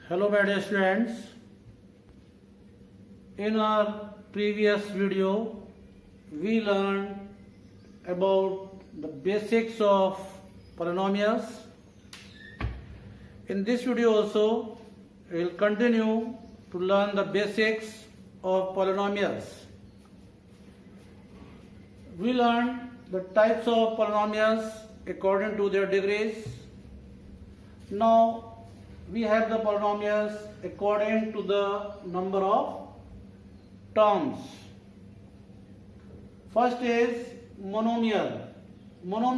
Hello my dear students. In our previous video we learned about the basics of polynomials. In this video also we will continue to learn the basics of polynomials. We learned the types of polynomials according to their degrees. Now we have the polynomials according to the number of terms. First is monomial. Mono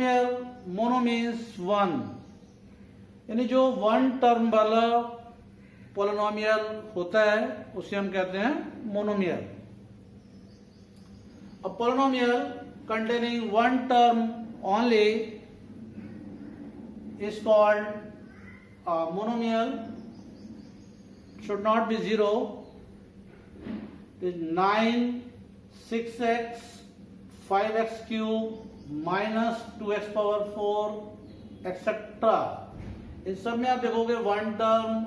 means one, यानी जो one term वाला polynomial होता है उसे हम कहते हैं monomial. A polynomial containing one term only is called monomial. Should not be 0. It is 9, 6x, 5x cube minus 2x power 4 etc. इन सब में आप देखोगे वन टर्म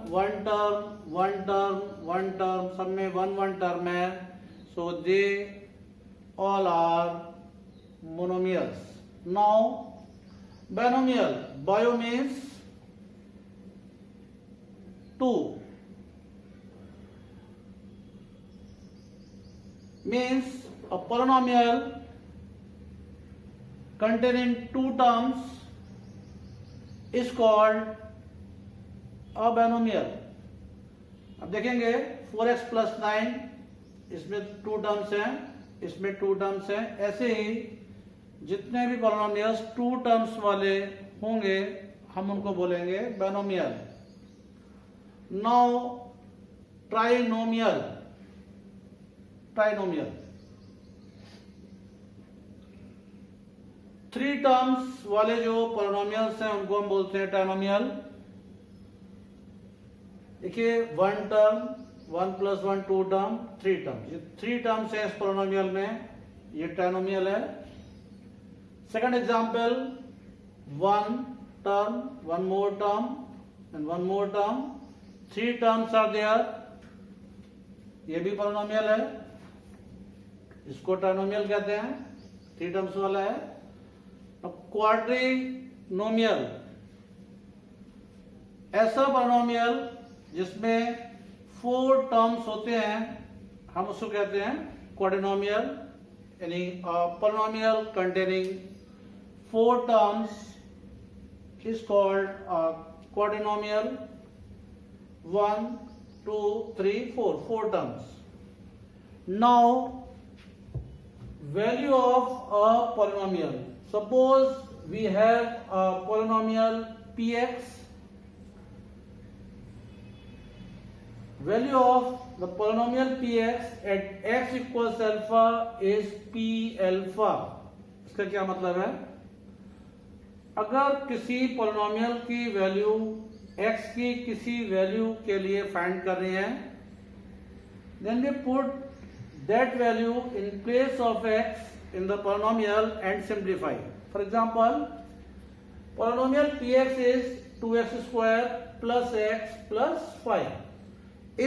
सब में वन टर्म है. So they all are monomials. Now binomial. Bio means two, means a polynomial containing two terms is called a binomial. अब देखेंगे 4x plus 9 इसमें टू टर्म्स हैं, इसमें टू टर्म्स हैं. ऐसे ही जितने भी पॉलिनोमियल्स टू टर्म्स वाले होंगे हम उनको बोलेंगे binomial. Now trinomial. Three terms वाले जो पॉलिनोमियल्स हैं उनको हम बोलते हैं ट्राइनोमियल. देखिए one term, one plus one two term, three term. ये थ्री टर्म्स हैं इस पॉलिनोमियल में, ये ट्राइनोमियल है. Second example, one term, one more term and one more term. Three terms are there, ये भी पॉलिनोमियल है, इसको ट्राइनोमियल कहते हैं, थ्री टर्म्स वाला है. अब क्वाड्रिनोमियल, ऐसा पॉलिनोमियल जिसमें फोर टर्म्स होते हैं हम उसको कहते हैं क्वाड्रिनोमियल. यानी polynomial containing four terms is called quadrinomial. 1, 2, 3, 4, four terms. Now value of a polynomial. Suppose we have a polynomial px. Value of the polynomial px at x equals alpha is p alpha. इसका क्या मतलब है? अगर किसी polynomial की value x की किसी value के लिए फाइंड कर रहे हैं, then we put that value in place of x in the polynomial and simplify. For example, polynomial px is 2x square plus x plus 5.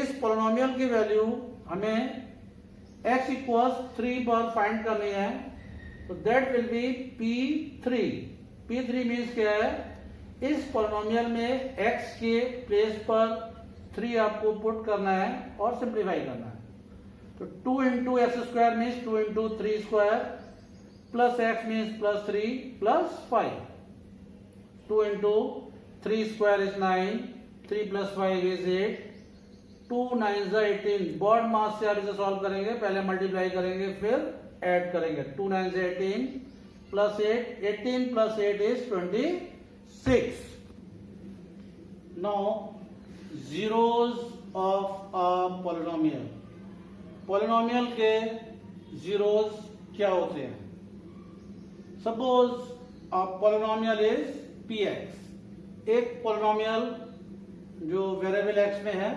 इस polynomial की वैल्यू हमें x equals 3 पर फाइंड करनी है, तो that will be p3. p3 means क्या है? इस पॉलिनोमियल में x के प्लेस पर 3 आपको पुट करना है और सिंप्लीफाई करना है. तो 2 into X square means 2 into 3 square plus x means plus 3 plus 5. 2 into 3 square is 9, 3 plus 5 is 8, 2 9 18. BODMAS से आप इसे सॉल्व करेंगे, पहले मल्टीप्लाई करेंगे फिर ऐड करेंगे. 2 9 18 plus 8, 18 plus 8 is 26. Now zeros of a polynomial. Polynomial के zeros क्या होते हैं? Suppose a polynomial is px. एक polynomial जो वेरिएबल x में है,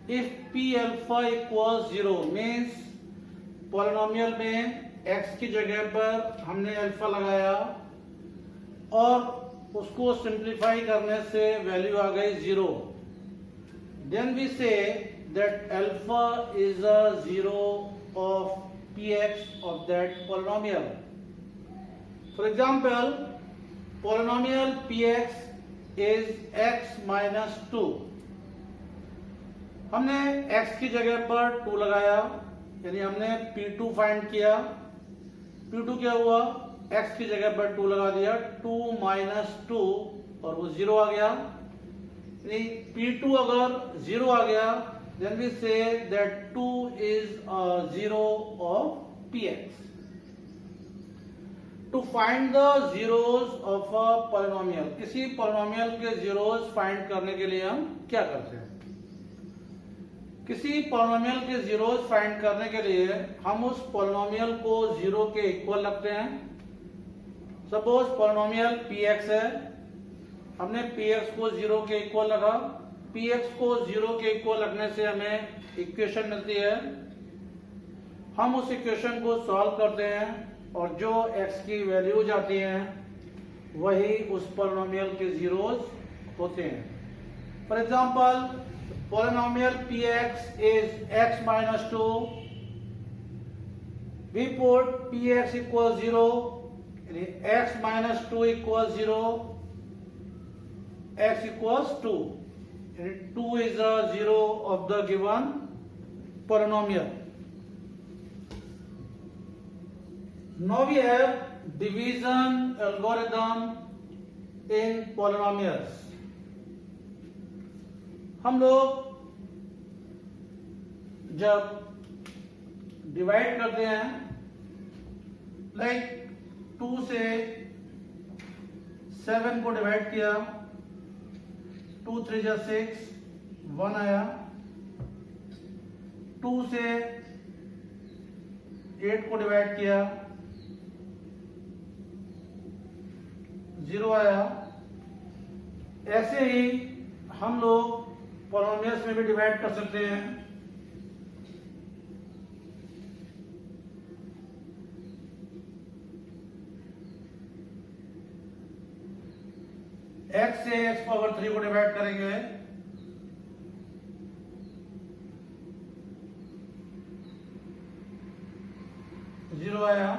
if p alpha equals 0 means polynomial में x की जगह पर हमने अल्फा लगाया और उसको सिंप्लीफाई करने से वैल्यू आ गई 0. then we say that alpha is a zero of px of that polynomial. For example, polynomial px is x minus 2. हमने x की जगह पर 2 लगाया, यानी हमने p2 फाइंड किया. p2 क्या हुआ, x की जगह पर 2 लगा दिया, 2 माइनस 2 और वो 0 आ गया. P2 अगर 0 आ गया, then we say that 2 is a zero of Px. To find the zeros of a polynomial, किसी polynomial के zeros find करने के लिए हम क्या करते हैं? किसी polynomial के zeros find करने के लिए हम उस polynomial को 0 के equal रखते हैं. Suppose polynomial Px है, हमने Px को 0 के इक्वल रखा. Px को 0 के इक्वल रखने से हमें इक्वेशन मिलती है. हम उस इक्वेशन को सॉल्व करते हैं और जो x की वैल्यूज आती हैं वही उस पॉलिनोमियल के जीरोस होते हैं. For example, polynomial Px is x minus 2. We put Px equals 0, x minus 2 equals 0, x equals 2. 2 is a zero of the given polynomial. Now we have division algorithm in polynomials. हम लोग जब divide करते हैं, like 2 से 7 को divide किया, 2 3 जा 6, 1 आया. 2 से 8 को डिवाइड किया, 0 आया. ऐसे ही हम लोग पॉलिनोमियल्स में भी डिवाइड कर सकते हैं. x से x पावर 3 को डिवाइड करेंगे, 0 आया.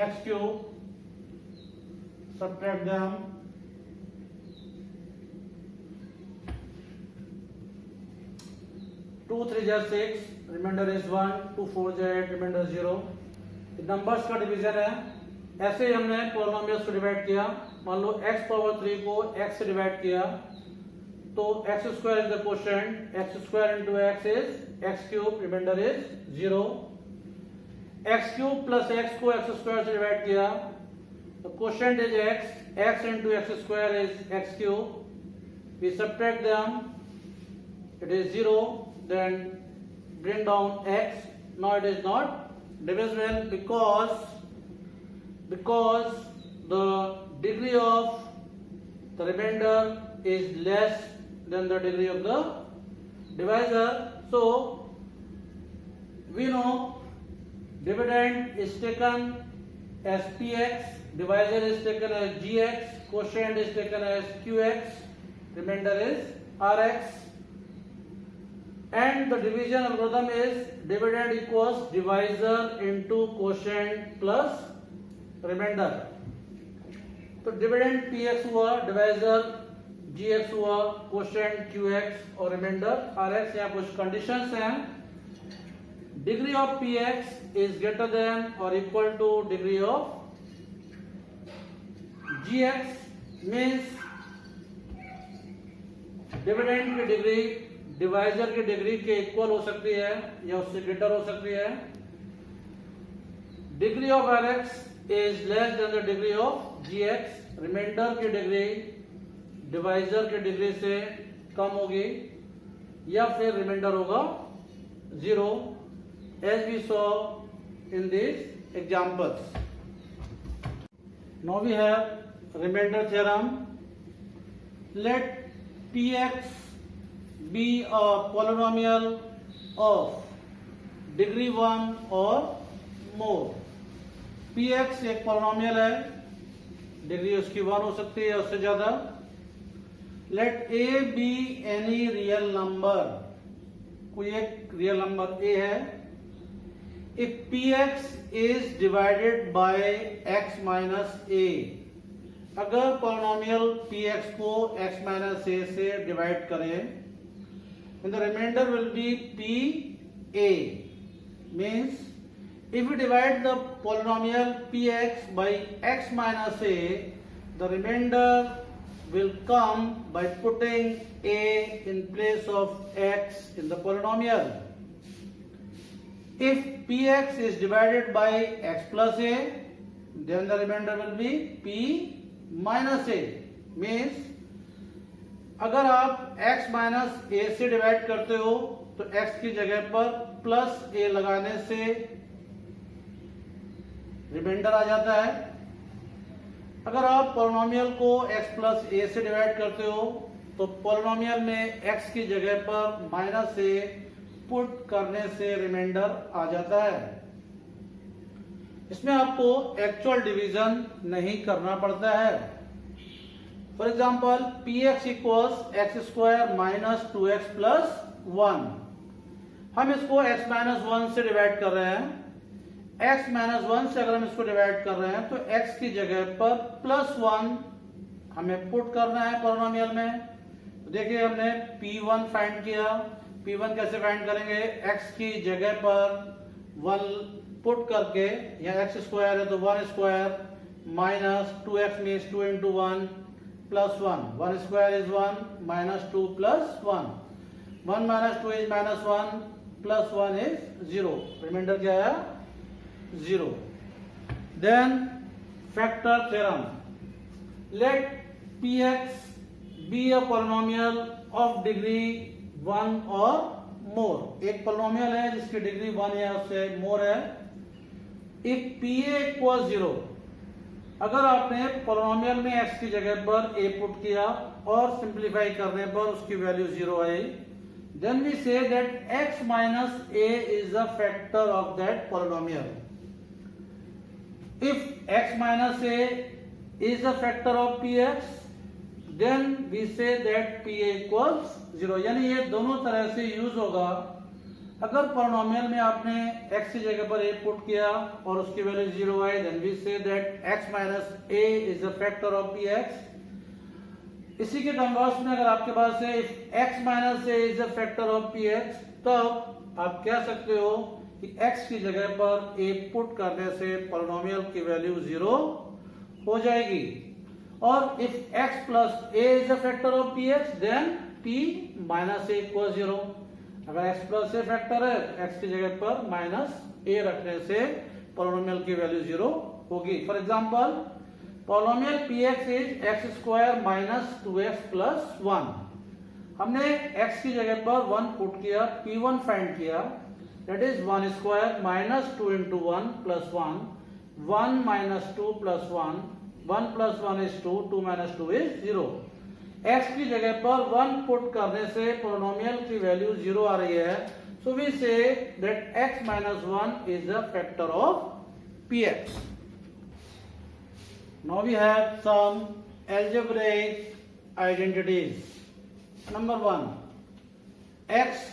x cube, subtract them, two 3 जा 6, रिमाइंडर इज 1, 2 4 जा 8, रिमाइंडर 0. नंबर्स का डिवीजन है. ऐसे ही हमने पॉलिनोमियल्स को डिवाइड किया. मान लो x पावर 3 को x से डिवाइड किया तो x square is the quotient, x square into x is x cube, remainder is 0. x cube plus x को x स्क्वायर से डिवाइड किया तो quotient is x, x into x square is x cube. We subtract them, it is 0, then bring down x. Now it is not divisible because the degree of the remainder is less than the degree of the divisor. So we know dividend is taken as px, divisor is taken as gx, quotient is taken as qx, remainder is rx. And the division algorithm is dividend equals divisor into quotient plus remainder. तो dividend px हुआ, divisor gx हुआ, quotient qx और remainder rx. यहाँ कुछ conditions हैं. Degree of px is greater than और equal to degree of gx. Means dividend की degree divisor की डिग्री के इक्वल हो सकती है या उससे ग्रेटर हो सकती है. Degree of rx is less than the degree of gx. Remainder की डिग्री डिवाइजर की डिग्री से कम होगी या फिर रिमाइंडर होगा 0, as we saw in these examples. Now we have remainder theorem. let px be a polynomial of degree 1 और more. px एक पोलिनोमियल है, डिग्री उसकी 1 हो सकती है उससे ज्यादा। Let a be any real number, कोई एक रियल नंबर a है। If px is divided by x minus a, अगर पोलिनोमियल px को x माइनस a से डिवाइड करें, and the remainder will be pa, means if we divide the polynomial px by x minus a, the remainder will come by putting a in place of x in the polynomial. If px is divided by x plus a, then the remainder will be p minus a, means अगर आप x minus a से divide करते हो तो x की जगह पर plus a लगाने से रिमाइंडर आ जाता है। अगर आप पोलिनोमियल को x प्लस a से डिवाइड करते हो तो पोलिनोमियल में x की जगह पर माइनस a पुट करने से रिमाइंडर आ जाता है। इसमें आपको एक्चुअल डिवीजन नहीं करना पड़ता है। For example px equals x square minus 2x plus 1, हम इसको x माइनस 1 से डिवाइड कर रहे हैं। x माइनस 1 से अगर हम इसको डिवाइड कर रहे हैं तो x की जगह पर प्लस 1 हमें पुट करना है पोलिनोमियल में। तो देखिए हमने p1 फाइंड किया। p1 कैसे फाइंड करेंगे, x की जगह पर 1 पुट करके, यहाँ x स्क्वायर है तो 1 square minus 2x means 2 into 1 plus 1, 1 square is 1 minus 2 plus 1, 1 minus 2 is minus 1 plus 1 is 0, remainder क्या है 0। Then factor theorem, let px be a polynomial of degree 1 और मोर। एक पोलिनोमियल है जिसकी डिग्री 1 या उससे मोर है। इफ pa इक्वल 0, अगर आपने पोलिनोमियल में x की जगह पर a पुट किया और सिंप्लीफाई करने पर उसकी वैल्यू 0 आई, then we say that x minus a is a factor of that polynomial. If x minus a is a factor of px, then we say that pa equals 0। यानी ये दोनों तरह से यूज होगा। अगर पोलिनोमियल में आपने x की जगह पर a पुट किया और उसकी वैल्यू 0 आई, then we say that x minus a is a factor of px। इसी के कन्वर्स में अगर आपके पास है if x minus a is a factor of px, तब आप कह सकते हो कि x की जगह पर a पुट करने से पोलिनोमियल की वैल्यू 0 हो जाएगी। और if x plus a is a factor of px, then p minus a equal 0। अगर x प्लस a फैक्टर है, x की जगह पर माइनस a रखने से पोलिनोमियल की वैल्यू 0 होगी। For example polynomial px is x square minus 2x plus 1। हमने x की जगह पर 1 पुट किया, p1 फाइंड किया, that is 1 square minus 2 into 1 plus 1, 1 minus 2 plus 1, 1 plus 1 is 2, 2 minus 2 is 0। x की जगह पर 1 पुट करने से पोलिनोमियल की वैल्यू 0 आ रही है। So we say that x minus 1 is a factor of px। Now we have some algebraic identities. Number 1, x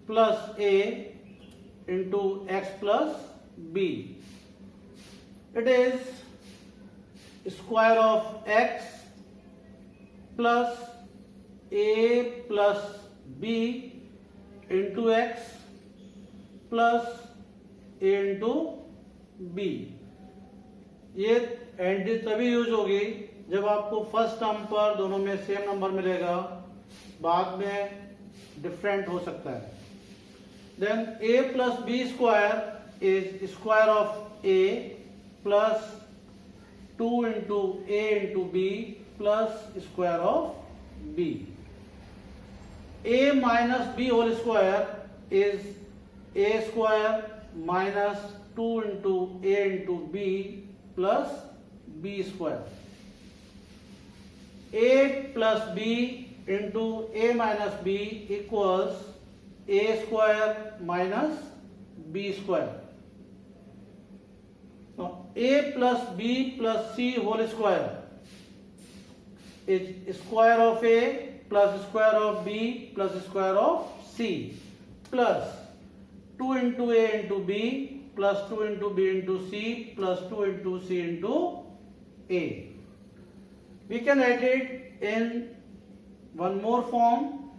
plus a into x plus b. It is square of x plus a plus b into x plus a into b। ये anti तभी use होगी जब आपको first term पर दोनों में same number मिलेगा, बाद में डिफरेंट हो सकता है। Then a plus b square is square of a plus 2 into a into b plus square of b। a minus b whole square is a square minus 2 into a into b plus b square. a plus b into a minus b equals a square minus b square. Now a plus b plus c whole square is square of a plus square of b plus square of c plus 2 into a into b plus 2 into b into c plus 2 into c into a. We can write it in one more form.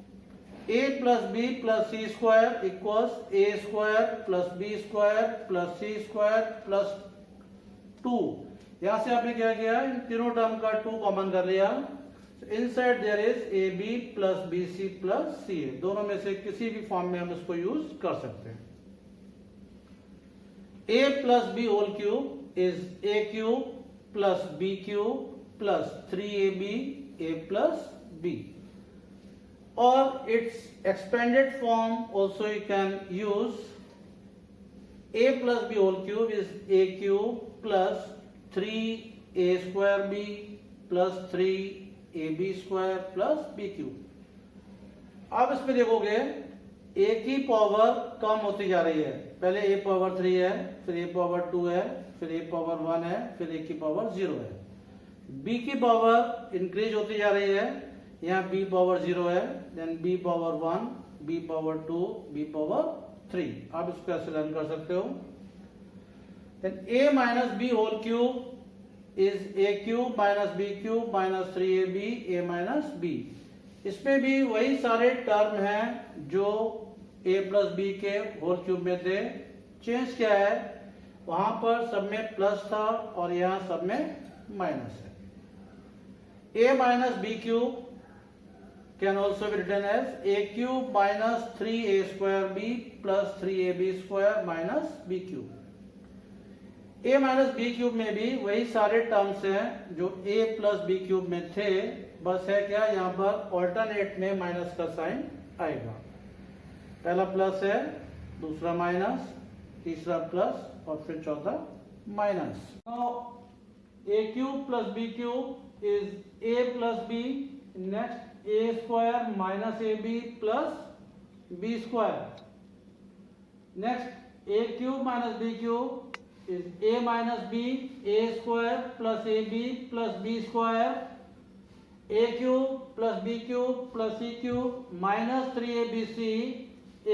A plus b plus c square equals a square plus b square plus c square plus 2. यहां से आपने क्या किया, इन तीनों term का 2 common कर लिया. Inside there is A B plus B C plus C A. दोनों में से किसी भी फॉर्म में हम इसको यूज कर सकते हैं. a plus b whole cube is a cube plus b cube plus 3ab a plus b. Or its expanded form also you can use. A plus b whole cube is a cube plus 3a square b plus 3ab square plus b cube. अब इसमें देखोगे a की power कम होती जा रही है. पहले a power 3 है, फिर a पावर 2 है, फिर a पावर 1 है, फिर a की पावर 0 है. b की पावर इंक्रीज होती जा रही है. यहाँ b पावर 0 है, then b power 1, b power 2, b power 3. आप इसको ऐसे लर्न कर सकते हो. Then a minus b whole cube is a cube minus b cube minus 3ab a minus b. इसमें भी वही सारे टर्म हैं जो a प्लस बी के होल क्यूब में थे. चेंज क्या है, वहां पर सब में प्लस था और यहां सब में माइनस है. a minus b cube can also be written as a cube minus 3a square b plus 3ab square minus b cube. a minus b cube में भी वही सारे टर्म्स हैं जो a प्लस बी क्यूब में थे. बस है क्या, यहाँ पर ऑल्टरनेट में माइनस का साइन आएगा. पहला प्लस है, दूसरा माइनस, तीसरा प्लस और फिर चौथा minus. Now a cube plus b cube is a plus b. Next a square minus ab plus b square. Next a cube minus b cube is a minus b a square plus ab plus b square. a cube plus b cube plus c cube minus 3abc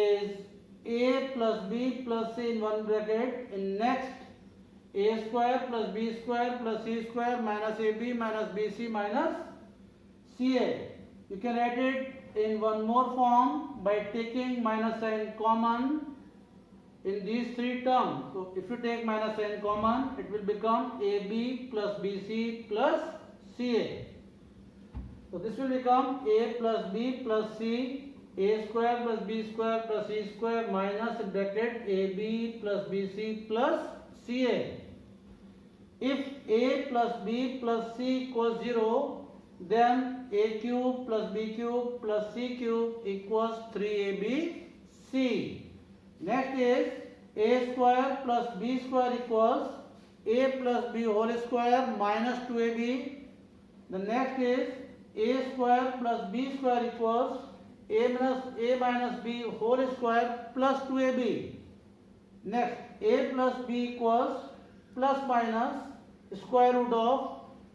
is a plus b plus c in one bracket. In next a square plus b square plus c square minus ab minus bc minus ca. You can write it in one more form by taking minus sign common in these three terms. So if you take minus sign common, it will become ab plus bc plus ca. So this will become a plus b plus c a square plus b square plus c square minus bracket ab plus bc plus ca. If a plus b plus c equals 0, then a cube plus b cube plus c cube equals 3abc. Next is a square plus b square equals a plus b whole square minus 2ab. The next is a square plus b square equals a minus b whole square plus 2ab. Next a plus b equals plus minus square root of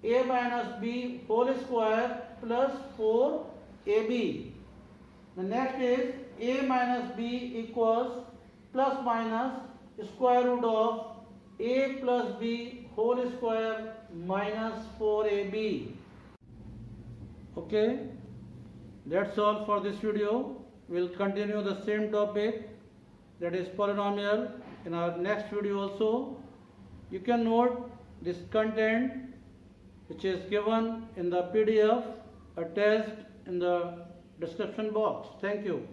a minus b whole square plus 4ab. The next is a minus b equals plus minus square root of a plus b whole square minus 4ab. Okay. That's all for this video. We'll continue the same topic, that is polynomial, in our next video also. You can note this content which is given in the PDF attached in the description box. Thank you.